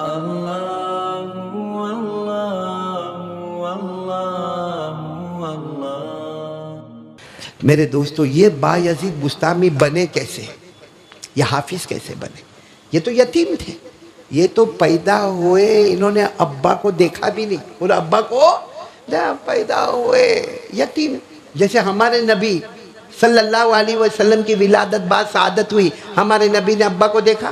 اللہ اللہ اللہ اللہ۔ میرے دوستو، یہ بایزید بستامی بنے کیسے؟ یہ حافظ کیسے بنے؟ یہ تو یتیم تھے، یہ تو پیدا ہوئے انہوں نے ابا کو دیکھا بھی نہیں، بولو ابا کو پیدا ہوئے یتیم۔ جیسے ہمارے نبی صلی اللہ علیہ وسلم کی ولادت بعد سعادت ہوئی، ہمارے نبی نے ابا کو دیکھا؟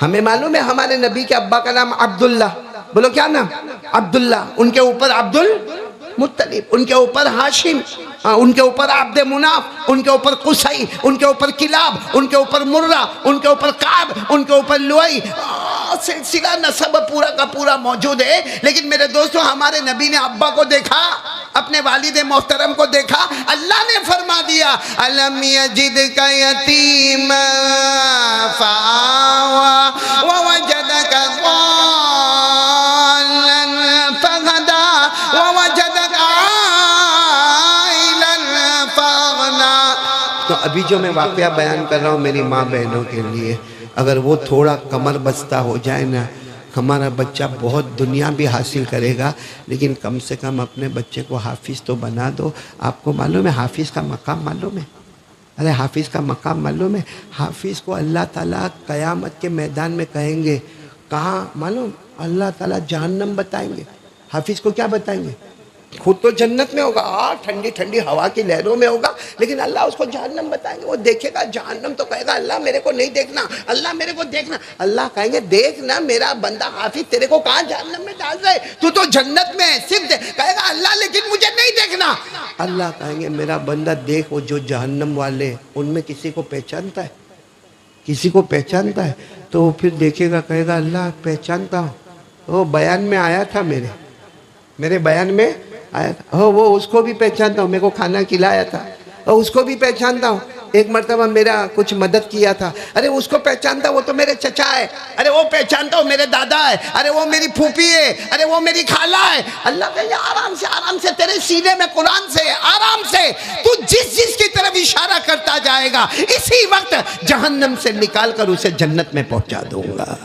ہمیں معلوم ہے ہمارے نبی کے ابا کا نام عبداللہ، بولو کیا نام؟ عبداللہ۔ ان کے اوپر عبد المطلب، ان کے اوپر ہاشم، ان کے اوپر عبد مناف، ان کے اوپر قصی، ان کے اوپر کلاب، ان کے اوپر مرہ، ان کے اوپر کعب، ان کے اوپر لؤی، سلسلہ نسب پورا کا پورا موجود ہے۔ لیکن میرے دوستو، ہمارے نبی نے ابا کو دیکھا، اپنے والد محترم کو دیکھا؟ اللہ نے فرما دیا الم یجدک یتیما فآوی ووجدک ضالا فہدی ووجدک عائلا فاغنی۔ تو ابھی جو میں واقعہ بیان کر رہا ہوں میری ماں بہنوں کے لیے، اگر وہ تھوڑا کمر بستہ ہو جائے نا، ہمارا بچہ بہت دنیا بھی حاصل کرے گا، لیکن کم سے کم اپنے بچے کو حافظ تو بنا دو۔ آپ کو معلوم ہے حافظ کا مقام معلوم ہے؟ ارے حافظ کا مقام معلوم ہے؟ حافظ کو اللہ تعالیٰ قیامت کے میدان میں کہیں گے، کہاں معلوم؟ اللہ تعالیٰ جہنم بتائیں گے، حافظ کو کیا بتائیں گے؟ خود تو جنت میں ہوگا، ٹھنڈی ٹھنڈی ہوا کی لہروں میں ہوگا، لیکن اللہ اس کو جہنم بتائیں گے۔ وہ دیکھے گا جہنم تو کہے گا اللہ میرے کو نہیں دیکھنا، اللہ میرے کو دیکھنا۔ اللہ کہیں گے دیکھنا میرا بندہ حافظ تیرے کو کہاں جہنم میں ڈال رہے، تو تو جنت میں ہے، صرف کہے گا اللہ لیکن مجھے نہیں دیکھنا۔ اللہ کہیں گے میرا بندہ دیکھ، وہ جو جہنم والے ان میں کسی کو پہچانتا ہے، کسی کو پہچانتا ہے؟ تو وہ پھر دیکھے گا کہے گا اللہ پہچانتا ہوں، وہ بیان میں آیا تھا، میرے بیان میں آیا تھا، وہ اس کو بھی پہچانتا ہوں، میرے کو کھانا کھلایا تھا، اور اس کو بھی پہچانتا ہوں، ایک مرتبہ میرا کچھ مدد کیا تھا، ارے اس کو پہچانتا، وہ تو میرے چچا ہے، ارے وہ پہچانتا ہوں میرے دادا ہے، ارے وہ میری پھوپھی ہے، ارے وہ میری خالہ ہے۔ اللہ کہے آرام سے تیرے سینے میں قرآن سے آرام سے تو جس کی طرف اشارہ کرتا جائے گا، اسی وقت جہنم سے نکال کر اسے جنت میں پہنچا دوں گا۔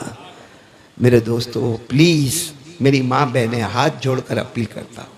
میرے دوستو پلیز، میری ماں بہنیں ہاتھ جوڑ کر اپیل کرتا ہوں،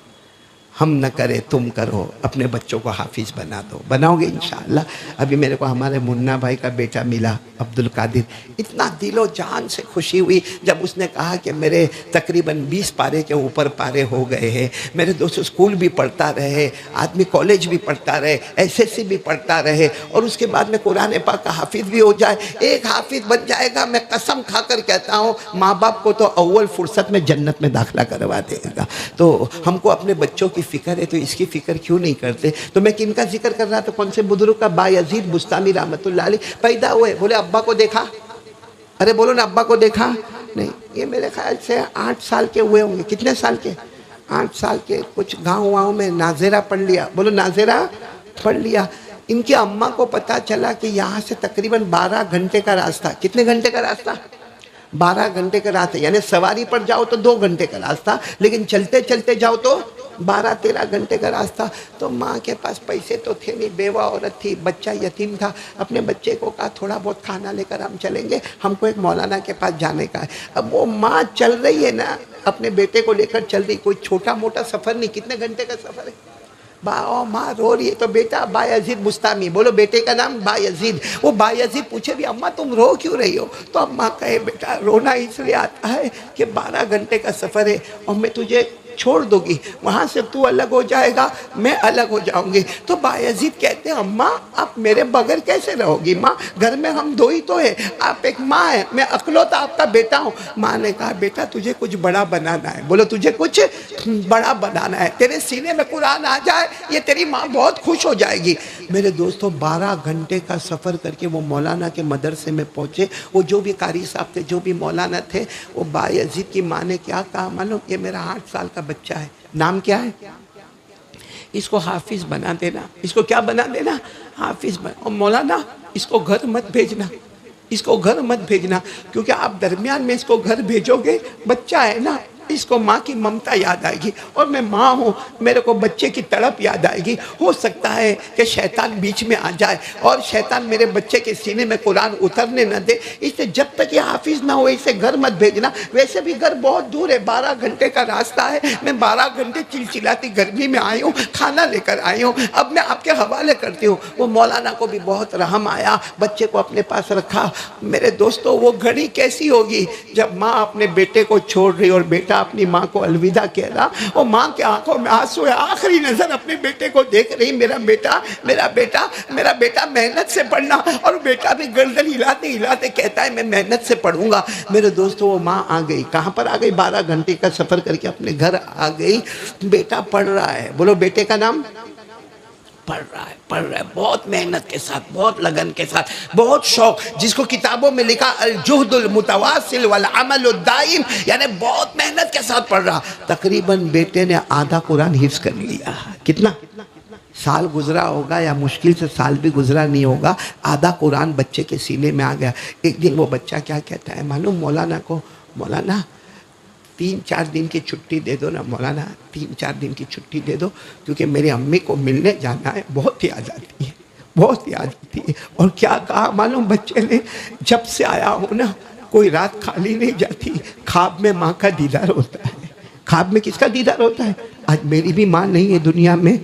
ہم نہ کرے تم کرو، اپنے بچوں کو حافظ بنا دو، بناؤ گے انشاءاللہ۔ ابھی میرے کو ہمارے منا بھائی کا بیٹا ملا عبد القادر، اتنا دل و جان سے خوشی ہوئی جب اس نے کہا کہ میرے تقریباً 20 پارے کے اوپر پارے ہو گئے ہیں۔ میرے دوست اسکول بھی پڑھتا رہے، آدمی کالج بھی پڑھتا رہے، SSC بھی پڑھتا رہے، اور اس کے بعد میں قرآن پاک کا حافظ بھی ہو جائے، ایک حافظ بن جائے گا، میں قسم کھا کر کہتا ہوں ماں باپ کو تو اول فرصت میں جنت میں داخلہ کروا دے گا۔ تو ہم کو اپنے بچوں کی فکر ہے، تو اس کی فکر کیوں نہیں کرتے؟ تو میں کن کا ذکر کر رہا تھا؟ کون سے بزرگ کا؟ بایزید بستامی رحمت اللہ علیہ پیدا ہوئے، بولے ابا کو دیکھا؟ ارے بولو نا ابا کو دیکھا؟ نہیں، یہ میرے خیال سے 8 سال کے ہوئے ہوں گے۔ کتنے سال کے؟ 8 سال کے۔ کچھ گاؤں میں ناظرہ پڑھ لیا، بولو ناظرہ پڑھ لیا۔ ان کی اماں کو پتا چلا کہ یہاں سے تقریباً 12 گھنٹے کا راستہ۔ کتنے گھنٹے کا راستہ؟ 12 گھنٹے کا راستہ، یعنی سواری پر جاؤ تو 2 گھنٹے کا راستہ، لیکن چلتے چلتے جاؤ تو 12-13 گھنٹے کا راستہ۔ تو ماں کے پاس پیسے تو تھے نہیں، بیوہ عورت تھی، بچہ یتیم تھا، اپنے بچے کو کہا تھوڑا بہت کھانا لے کر ہم چلیں گے، ہم کو ایک مولانا کے پاس جانے کا ہے۔ اب وہ ماں چل رہی ہے نا، اپنے بیٹے کو لے کر چل رہی، کوئی چھوٹا موٹا سفر نہیں، کتنے گھنٹے کا سفر ہے؟ ماں رو رہی ہے، تو بیٹا بایزید بستامی، بولو بیٹے کا نام بایزید۔ وہ بایزید پوچھے بھی اماں تم رو کیوں رہی ہو؟ تو اماں کہے بیٹا رونا اس لیے آتا ہے کہ 12 گھنٹے کا سفر ہے، اور میں تجھے چھوڑ دوں گی، وہاں سے تو الگ ہو جائے گا، میں الگ ہو جاؤں گی۔ تو بایزید کہتے ہیں اماں آپ میرے بغیر کیسے رہو گی؟ ماں گھر میں ہم 2 ہی تو ہیں، آپ ایک ماں ہے، میں اکلوتا آپ کا بیٹا ہوں۔ ماں نے کہا بیٹا تجھے کچھ بڑا بنانا ہے، بولو تجھے کچھ بڑا بنانا ہے، تیرے سینے میں قرآن آ جائے، یہ تیری ماں بہت خوش ہو جائے گی۔ میرے دوستوں 12 گھنٹے کا سفر کر کے وہ مولانا کے مدرسے میں پہنچے۔ وہ جو بھی قاری صاحب تھے، جو بھی مولانا تھے، وہ بایزید کی ماں نے کیا کہا معلوم؟ یہ میرا 8 سال کا بچہ ہے، نام کیا ہے؟ اس کو حافظ بنا دینا۔ اس کو کیا بنا دینا؟ حافظ بنا۔ اور مولانا اس کو گھر مت بھیجنا، اس کو گھر مت بھیجنا، کیونکہ آپ درمیان میں اس کو گھر بھیجو گے، بچہ ہے نا، اس کو ماں کی ممتا یاد آئے گی، اور میں ماں ہوں، میرے کو بچے کی تڑپ یاد آئے گی۔ ہو سکتا ہے کہ شیطان بیچ میں آ جائے اور شیطان میرے بچے کے سینے میں قرآن اترنے نہ دے، اس لیے جب تک یہ حافظ نہ ہو اسے گھر مت بھیجنا۔ ویسے بھی گھر بہت دور ہے، 12 گھنٹے کا راستہ ہے، میں 12 گھنٹے چلچلاتی گرمی میں آئی ہوں، کھانا لے کر آئی ہوں، اب میں آپ کے حوالے کرتی ہوں۔ وہ مولانا کو بھی بہت رحم آیا، بچے کو اپنے پاس رکھا۔ میرے دوستو وہ گھڑی کیسی ہوگی جب ماں اپنے بیٹے کو چھوڑ رہی اور بیٹا اپنی ماں کو الوداع کہہ رہا، اور ماں کے آنکھوں میں آنسو ہے، آخری نظر اپنے بیٹے کو دیکھ رہی، میرا بیٹا میرا بیٹا میرا بیٹا محنت سے پڑھنا، اور بیٹا بھی گردن ہلاتے ہلاتے کہتا ہے میں محنت سے پڑھوں گا۔ میرے دوستو وہ ماں آ گئی، کہاں پر آ گئی؟ 12 گھنٹے کا سفر کر کے اپنے گھر آ گئی۔ بیٹا پڑھ رہا ہے، بولو بیٹے کا نام؟ پڑھ رہا ہے بہت محنت کے ساتھ، بہت لگن کے ساتھ، بہت شوق، جس کو کتابوں میں لکھا الجہد المتواصل والعمل الدائم، یعنی بہت محنت کے ساتھ پڑھ رہا۔ تقریباً بیٹے نے آدھا قرآن حفظ کر لیا۔ کتنا سال گزرا ہوگا، یا مشکل سے سال بھی گزرا نہیں ہوگا، آدھا قرآن بچے کے سینے میں آ گیا۔ ایک دن وہ بچہ کیا کہتا ہے معلوم مولانا کو؟ مولانا 3-4 دن کی چھٹی دے دو نا مولانا، 3-4 دن کی چھٹی دے دو، کیونکہ میری امی کو ملنے جانا ہے، بہت یاد آتی ہے، بہت یاد آتی ہے۔ اور کیا کہا معلوم بچے نے؟ جب سے آیا ہوں نا کوئی رات خالی نہیں جاتی، خواب میں ماں کا دیدار ہوتا ہے۔ خواب میں کس کا دیدار ہوتا ہے؟ آج میری بھی ماں نہیں ہے دنیا میں،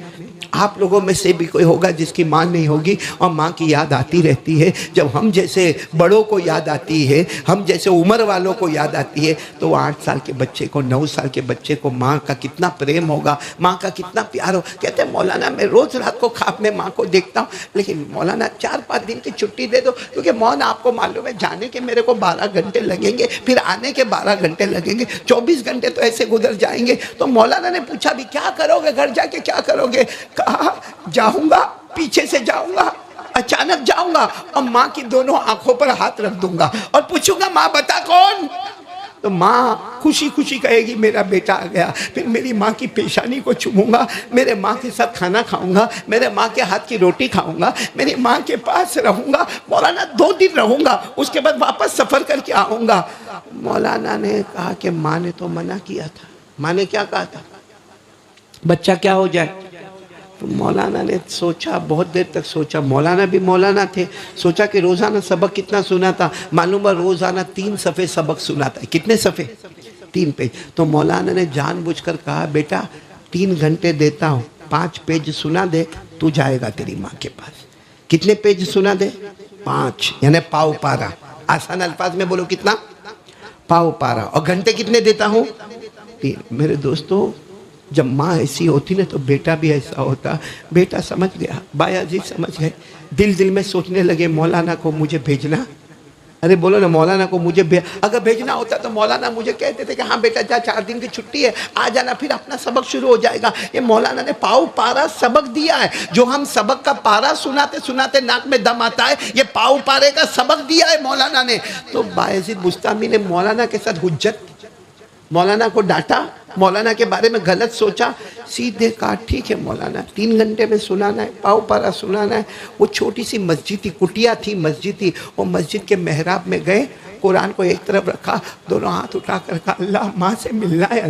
آپ لوگوں میں سے بھی کوئی ہوگا جس کی ماں نہیں ہوگی، اور ماں کی یاد آتی رہتی ہے۔ جب ہم جیسے بڑوں کو یاد آتی ہے، ہم جیسے عمر والوں کو یاد آتی ہے، تو وہ 8 سال کے بچے کو، 9 سال کے بچے کو ماں کا کتنا پریم ہوگا، ماں کا کتنا پیار ہو۔ کہتے ہیں مولانا میں روز رات کو خواب میں ماں کو دیکھتا ہوں، لیکن مولانا 4-5 دن کی چھٹی دے دو، کیونکہ مولانا آپ کو معلوم ہے جانے کے میرے کو 12 گھنٹے لگیں گے، پھر آنے کے 12 گھنٹے لگیں گے، 24 گھنٹے تو ایسے گزر جائیں گے۔ تو مولانا نے پوچھا بھی کیا کرو گے گھر جا کے، کیا کرو گے؟ کہا جاؤں گا، پیچھے سے جاؤں گا، اچانک جاؤں گا، اور ماں کی دونوں آنکھوں پر ہاتھ رکھ دوں گا اور پوچھوں گا ماں بتا کون؟ تو ماں خوشی خوشی کہے گی میرا بیٹا آ گیا۔ پھر میری ماں کی پیشانی کو چوموں گا، میرے ماں کے ساتھ کھانا کھاؤں گا، میرے ماں کے ہاتھ کی روٹی کھاؤں گا، میری ماں کے پاس رہوں گا۔ مولانا 2 دن رہوں گا، اس کے بعد واپس سفر کر کے آؤں گا۔ مولانا نے کہا کہ ماں نے تو منع کیا تھا۔ ماں نے کیا کہا تھا؟ بچہ کیا ہو جائے؟ تو مولانا نے سوچا، بہت دیر تک سوچا، مولانا بھی مولانا تھے، سوچا کہ روزانہ سبق کتنا سنا تھا، معلوم ہے روزانہ 3 صفحے سبق سنا تھا۔ کتنے صفحے؟ 3 پیج۔ تو مولانا نے جان بوجھ کر کہا بیٹا 3 گھنٹے دیتا ہوں، 5 پیج سنا دے، تو جائے گا تیری ماں کے پاس۔ کتنے پیج سنا دے؟ 5، یعنی پاؤ پارا۔ آسان الفاظ میں بولو کتنا؟ پاؤ پارا۔ اور گھنٹے کتنے دیتا ہوں؟ 3۔ میرے دوستو جب ماں ایسی ہوتی نا تو بیٹا بھی ایسا ہوتا۔ بیٹا سمجھ گیا، بایازید سمجھ گئے، دل میں سوچنے لگے مولانا کو مجھے بھیجنا۔ ارے بولو نا مولانا کو مجھے اگر بھیجنا ہوتا تو مولانا مجھے کہتے تھے کہ ہاں بیٹا جا 4 دن کی چھٹی ہے، آ جانا، پھر اپنا سبق شروع ہو جائے گا۔ یہ مولانا نے پاؤ پارا سبق دیا ہے۔ جو ہم سبق کا پارا سناتے سناتے ناک میں دم آتا ہے، یہ پاؤ پارے کا سبق دیا ہے مولانا نے۔ تو بایازید بستامی نے مولانا کے ساتھ حجت، مولانا کو ڈانٹا، مولانا کے بارے میں غلط سوچا، سیدھے کہا ٹھیک ہے مولانا 3 گھنٹے میں سنانا ہے، پاؤ پارا سنانا ہے۔ وہ چھوٹی سی مسجد تھی، کٹیا تھی مسجد تھی، وہ مسجد کے محراب میں گئے، قرآن کو ایک طرف رکھا، دونوں ہاتھ اٹھا کر کہا اللہ ماں سے ملنا ہے،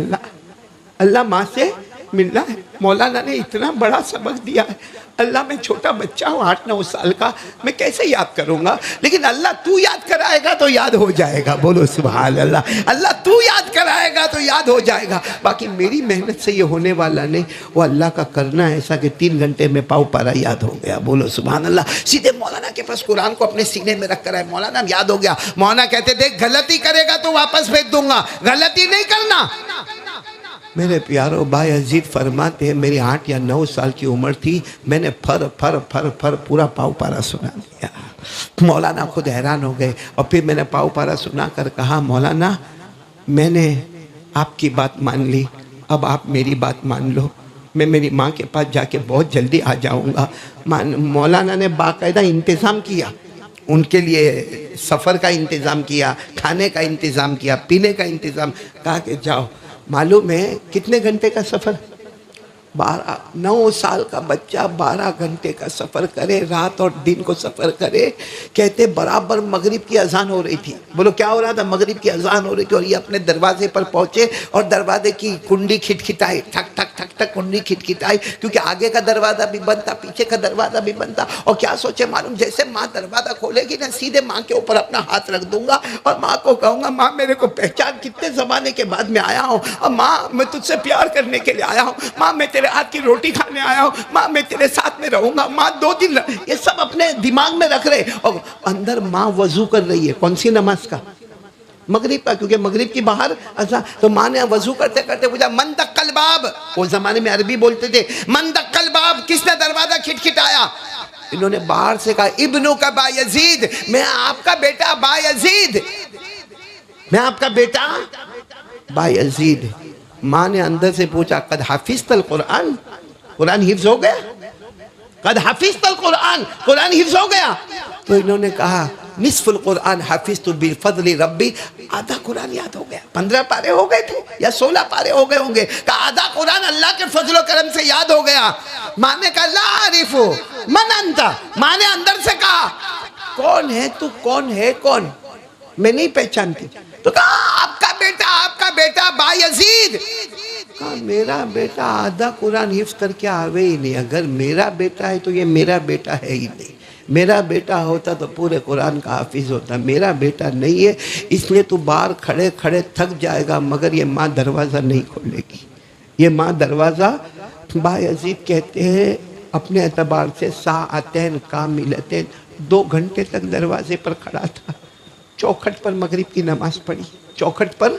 اللہ ماں سے ملنا ہے۔ مولانا نے اتنا بڑا سبق دیا ہے، اللہ میں چھوٹا بچہ ہوں 8-9 سال کا، میں کیسے یاد کروں گا؟ لیکن اللہ تو یاد کرائے گا تو یاد ہو جائے گا، بولو سبحان اللہ۔ اللہ تو یاد کرائے گا تو یاد ہو جائے گا، باقی میری محنت سے یہ ہونے والا نہیں، وہ اللہ کا کرنا ایسا کہ 3 گھنٹے میں پاؤ پارا یاد ہو گیا، بولو سبحان اللہ۔ سیدھے مولانا کے پاس قرآن کو اپنے سینے میں رکھ کر آئے، مولانا یاد ہو گیا۔ مولانا کہتے دیکھ غلطی کرے گا تو واپس بھیج دوں گا، غلطی نہیں کرنا۔ میرے پیارو بایازید فرماتے ہیں میری 8 یا 9 سال کی عمر تھی، میں نے پھر پورا پاؤ پارا سنا دیا۔ مولانا خود حیران ہو گئے، اور پھر میں نے پاؤ پارا سنا کر کہا مولانا میں نے آپ کی بات مان لی، اب آپ میری بات مان لو، میں میری ماں کے پاس جا کے بہت جلدی آ جاؤں گا۔ مولانا نے باقاعدہ انتظام کیا، ان کے لیے سفر کا انتظام کیا، کھانے کا انتظام کیا، پینے کا انتظام، کہا کہ جاؤ۔ معلوم ہے کتنے گھنٹے کا سفر؟ 9 سال کا بچہ 12 گھنٹے کا سفر کرے، رات اور دن کو سفر کرے. کہتے برابر مغرب کی اذان ہو رہی تھی. بولو کیا ہو رہا تھا؟ مغرب کی اذان ہو رہی تھی، اور یہ اپنے دروازے پر پہنچے اور دروازے کی کنڈی کھٹکھٹائی، ٹھک ٹھک ٹھک ٹھک کنڈی کھٹکھٹائی، کیونکہ آگے کا دروازہ بھی بند تھا، پیچھے کا دروازہ بھی بند تھا. اور کیا سوچے معلوم، جیسے ماں دروازہ کھولے گی نا، سیدھے ماں کے اوپر اپنا ہاتھ رکھ دوں گا اور ماں کو کہوں گا ماں میرے کو پہچان، کتنے زمانے کے بعد میں آیا ہوں، اور ماں میں تجھ سے پیار کرنے کے لیے آیا ہوں، ماں میں تیرے ہاتھ کی روٹی کھانے آیا ہوں، ماں میں تیرے ساتھ میں رہوں گا، ماں 2 دن یہ سب اپنے دماغ میں رکھ رہے. اور اندر ماں وضو کر رہی ہے. کون سی نماز کا؟ مغرب کا، کیونکہ مغرب کی باہر اذان. تو ماں نے وضو کرتے کرتے پوچھا من دق الباب. وہ زمانے میں عربی بولتے تھے. من دق الباب، کس نے دروازہ کھٹکھٹایا؟ انہوں نے باہر سے کہا ابنو کا با یزید، میں آپ کا بیٹا با یزید، میں آپ کا بیٹا با یزید. ماں نے اندر سے پوچھا قد حفظت القرآن، قرآن حفظ ہو گیا؟ قد حفظت القرآن، قرآن حفظ ہو گیا؟ تو انہوں نے کہا نصف القرآن حفظت بالفضل ربی، آدھا قرآن یاد ہو گیا. 15 پارے ہو گئے تھے یا 16 پارے ہو گئے ہوں گے. کہا آدھا قرآن اللہ کے فضل و کرم سے یاد ہو گیا. ماں نے کہا لا عارف من انت. ماں نے اندر سے کہا کون ہے تو؟ کون ہے کون؟ میں نہیں پہچانتی. تو کہا آپ کا بیٹا با یزید. کہا میرا بیٹا آدھا قرآن حفظ کر کے آوے ہی نہیں. اگر میرا بیٹا ہے تو یہ میرا بیٹا ہے ہی نہیں. میرا بیٹا ہوتا تو پورے قرآن کا حافظ ہوتا. میرا بیٹا نہیں ہے، اس لیے تو باہر کھڑے کھڑے تھک جائے گا، مگر یہ ماں دروازہ نہیں کھولے گی. یہ ماں دروازہ، با یزید کہتے ہیں اپنے اعتبار سے ساعتین کاملتین، 2 گھنٹے تک دروازے پر کھڑا تھا. چوکھٹ پر مغرب کی نماز پڑھی، چوکھٹ پر،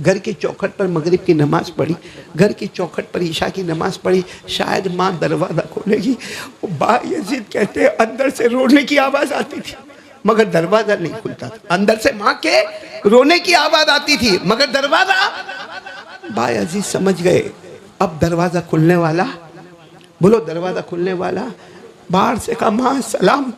گھر کی چوکھٹ پر مغرب کی نماز پڑھی، گھر کی چوکھٹ پر عشاء کی نماز پڑھی. شاید ماں دروازہ کھولے گی. با یزید کہتے ہیں اندر سے رونے کی آواز آتی تھی مگر دروازہ نہیں کھلتا تھا. اندر سے ماں کے رونے کی آواز آتی تھی مگر دروازہ. با یزید سمجھ گئے اب دروازہ کھلنے والا. بولو دروازہ کھلنے والا. باہر سے کہا ماں سلام،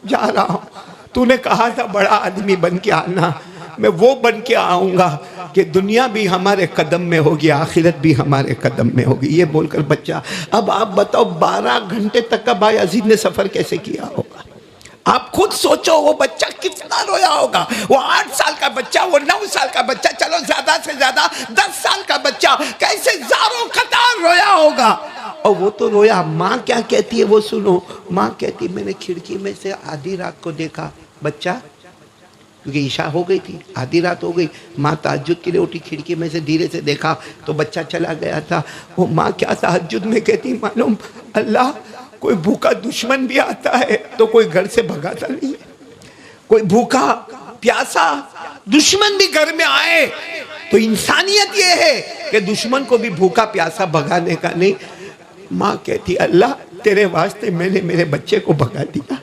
جا رہا ہوں. تو نے کہا تھا بڑا آدمی بن کے آنا، میں وہ بن کے آؤں گا کہ دنیا بھی ہمارے قدم میں ہوگی، آخرت بھی ہمارے قدم میں ہوگی. یہ بول کر بچہ، اب آپ بتاؤ 12 گھنٹے تک کا با یزید نے سفر کیسے کیا ہوگا؟ آپ خود سوچو وہ بچہ کتنا رویا ہوگا. وہ 8 سال کا بچہ، وہ 9 سال کا بچہ، چلو زیادہ سے زیادہ 10 سال کا بچہ کیسے زاروں قطار رویا ہوگا. اور وہ تو رویا. ماں کیا کہتی ہے وہ سنو. ماں کہتی میں نے کھڑکی میں سے آدھی رات کو دیکھا بچہ، کیونکہ عشاء ہو گئی تھی، آدھی رات ہو گئی. ماں تہجد کے لیے اٹھی، کھڑکی میں سے دھیرے سے دیکھا تو بچہ چلا گیا تھا. وہ ماں کیا تہجد میں کہتی معلوم اللہ کوئی بھوکا دشمن بھی آتا ہے تو کوئی گھر سے بھگاتا نہیں ہے. کوئی بھوکا پیاسا دشمن بھی گھر میں آئے تو انسانیت یہ ہے کہ دشمن کو بھی بھوکا پیاسا بھگانے کا نہیں. ماں کہتی اللہ تیرے واسطے میں نے میرے بچے کو بھگا دیا،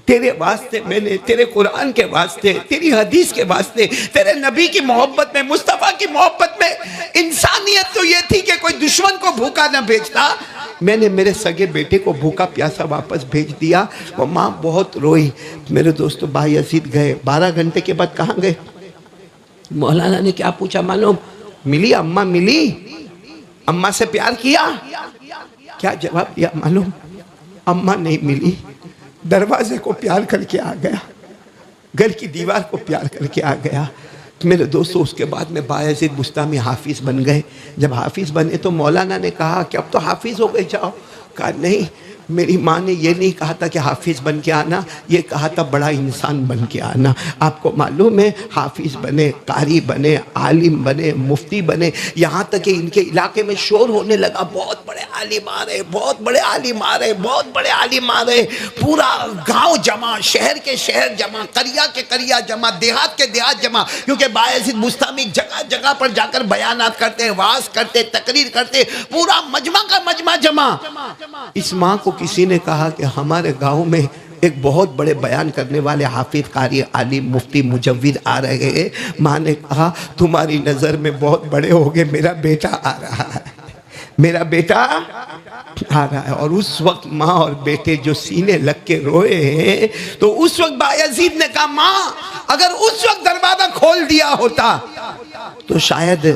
تیرے واسطے میں نے، تیرے قرآن کے واسطے، تیری حدیث کے واسطے، تیرے نبی کی محبت میں، مصطفیٰ کی محبت میں. انسانیت تو یہ تھی کہ کوئی دشمن کو بھوکا نہ بھیجتا. میں نے میرے سگے بیٹے کو بھوکا پیاسا واپس بھیج دیا. وہ ماں بہت روئی. میرے دوستو با یزید گئے. 12 گھنٹے کے بعد کہاں گئے؟ مولانا نے کیا پوچھا معلوم؟ ملی اماں؟ ملی اماں سے پیار کیا؟ کیا جواب دیا معلوم؟ اماں نہیں ملی. دروازے کو پیار کر کے آ گیا، گھر کی دیوار کو پیار کر کے آ گیا. میرے دوستو اس کے بعد میں با یزید بستامی حافظ بن گئے. جب حافظ بنے تو مولانا نے کہا کہ اب تو حافظ ہو گئے جاؤ. کہا نہیں، میری ماں نے یہ نہیں کہا تھا کہ حافظ بن کے آنا، یہ کہا تھا بڑا انسان بن کے آنا. آپ کو معلوم ہے حافظ بنے، قاری بنے، عالم بنے، مفتی بنے، یہاں تک کہ ان کے علاقے میں شور ہونے لگا بہت بڑے عالم آ رہے، بہت بڑے عالم آ رہے، بہت بڑے عالم آ رہے. پورا گاؤں جمع، شہر کے شہر جمع، قریہ کے قریہ جمع، دیہات کے دیہات جمع. کیونکہ با یزید بستامی جگہ جگہ پر جا کر بیانات کرتے، وعظ کرتے، تقریر کرتے، پورا مجمع کا مجمع جمع. اس ماں کو کسی نے کہا کہ ہمارے گاؤں میں ایک بہت بڑے بیان کرنے والے حافظ، قاری، عالم، مفتی، مجوید آ رہے ہیں. ماں نے کہا تمہاری نظر میں بہت بڑے ہو گئے، میرا بیٹا آ رہا ہے، میرا بیٹا آ رہا ہے. اور اس وقت ماں اور بیٹے جو سینے لگ کے روئے ہیں تو اس وقت با یزید نے کہا ماں اگر اس وقت دروازہ کھول دیا ہوتا تو شاید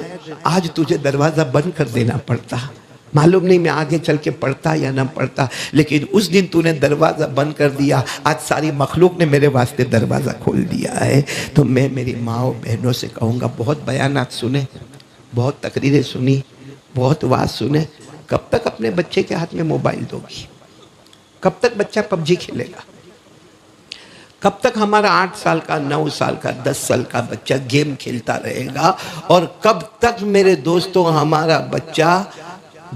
آج تجھے دروازہ بند کر دینا پڑتا. معلوم نہیں میں آگے چل کے پڑھتا یا نہ پڑھتا، لیکن اس دن تو نے دروازہ بند کر دیا، آج ساری مخلوق نے میرے واسطے دروازہ کھول دیا ہے۔ تو میں میری ماں و بہنوں سے کہوں گا، بہت بیانات سنے، بہت تقریریں سنی، بہت وعظ سنے، کب تک اپنے بچے کے ہاتھ میں موبائل دو گی؟ کب تک بچہ پب جی کھیلے گا؟ کب تک ہمارا 8 سال کا، 9 سال کا، 10 سال کا بچہ گیم کھیلتا رہے گا؟ اور کب تک میرے دوستوں ہمارا بچہ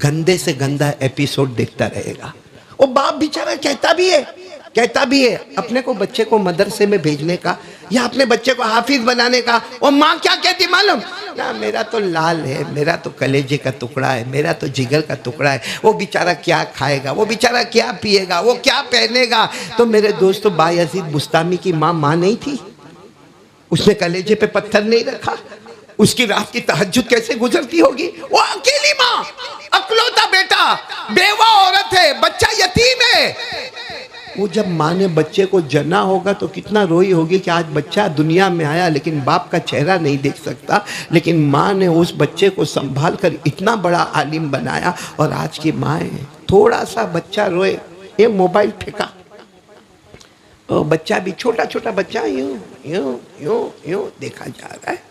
گندے سے گندہ ایپیسوڈ دیکھتا رہے گا؟ وہ باپ بیچارہ کہتا بھی ہے اپنے کو بچے کو مدرسے میں بھیجنے کا یا اپنے بچے کو حافظ بنانے کا، اور ماں کیا کہتی معلوم؟ نا میرا تو لال ہے، میرا تو کلیجے کا ٹکڑا ہے، میرا تو جگر کا ٹکڑا ہے، وہ بیچارہ کیا کھائے گا، وہ بیچارہ کیا پیے گا، وہ کیا پہنے گا؟ تو میرے دوستو، بایزید بستامی کی ماں نہیں تھی؟ اس نے کلیجے پہ پتھر نہیں رکھا؟ اس کی رات کی تہجد کیسے گزرتی ہوگی؟ وہ اکیلی ماں، اکلوتا بیٹا، بیوہ عورت ہے، بچہ یتیم ہے۔ وہ جب ماں نے بچے کو جنا ہوگا تو کتنا روئی ہوگی کہ آج بچہ دنیا میں آیا لیکن باپ کا چہرہ نہیں دیکھ سکتا، لیکن ماں نے اس بچے کو سنبھال کر اتنا بڑا عالم بنایا۔ اور آج کی مائیں تھوڑا سا بچہ روئے، یہ موبائل پھینکا، بچہ بھی چھوٹا بچہ یوں دیکھا جا رہا ہے۔